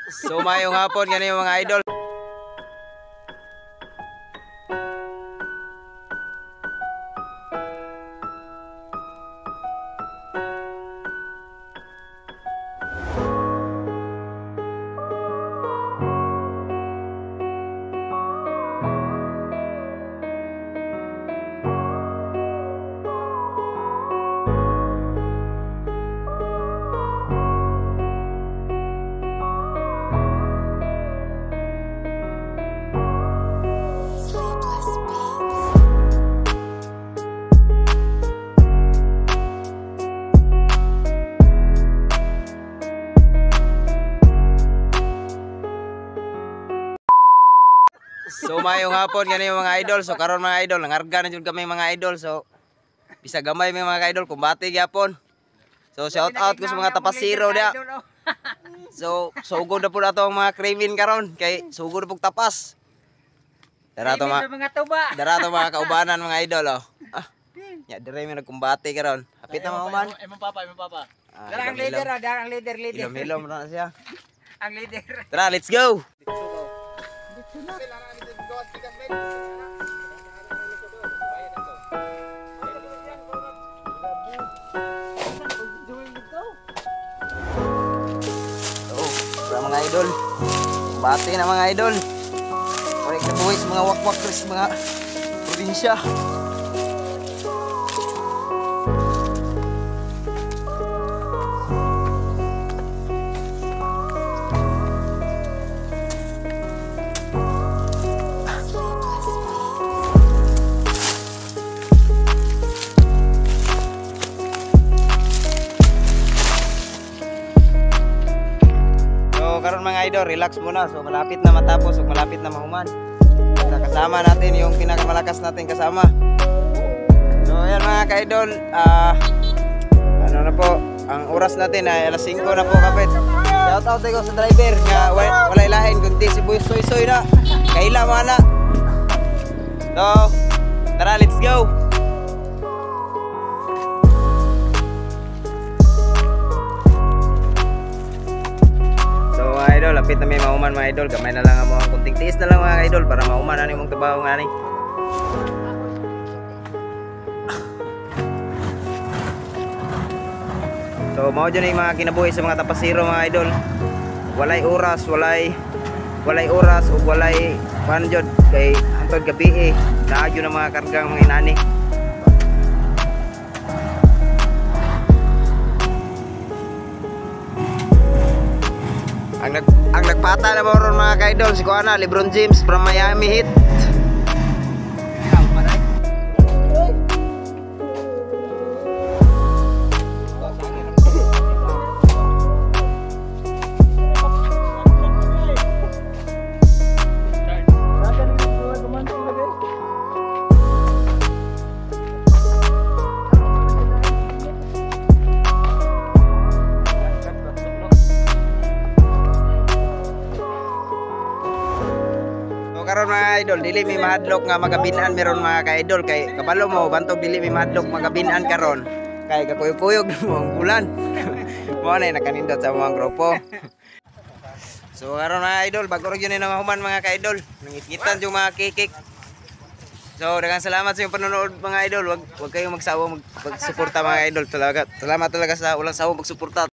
So mayong hapon ganun yung mga idol. So mayong hapon ganun yung mga idol. So karon mga idol, nangarga na jud kami mga idol. So bisa gamay mga idol kumbati gyapon. So shout out ko sa mga tapasiro dia. So sugod na po nato ang mga craving karon kay sugod na pug tapas. Dara to mga kaubanan mga idol oh. Ya dire mi nagkumbati karon. Hapit na mga uman. Imong papa. Dara ang leader. Ilom na siya. Ang leader. Tara, let's go. Mga idol, bati na mga idol. Korek na buhay sa mga wakwak sa mga probinsya. Karon mga idol, relax muna. So malapit na matapos, so malapit na mahuman. Kasama natin yung pinakamalakas natin kasama. So ayan mga ka-idol, ano na po, ang oras natin ay alas 5 na po kapit. Shout out ko sa driver nga wala ilahin kundi si Boy Soy na. Kaila mana. So tara, let's go. Idol, lapit na may mauman mga idol. Gamay na lang ang kunting tiis na lang mga idol para mauman ano yung trabaho nga ni. So mao dyan yung mga kinabuhi sa mga tapasiro mga idol. Walay oras ug walay panjod kay hantod gabi naagyo na mga kargang mga inani. Ang nagpata na ron mga ka-idol si Kuana LeBron James from Miami Heat. Karon mga idol, dili mi mahadlok nga magabinan meron mga ka-idol kay kabalo mo bantog dili mi mahadlok magabinan karon kay kakuyog-kuyog mo ang bulan. Mo na nakanindot sa mga grupo. So karon mga idol, bago ra gyud na mahuman mga ka-idol, nangitngitan yung mga kikik. So daghang salamat sa inyong panonood mga idol. Wag kayong magsawa magsuporta mga idol. Salamat talaga sa walang sawa magsuporta.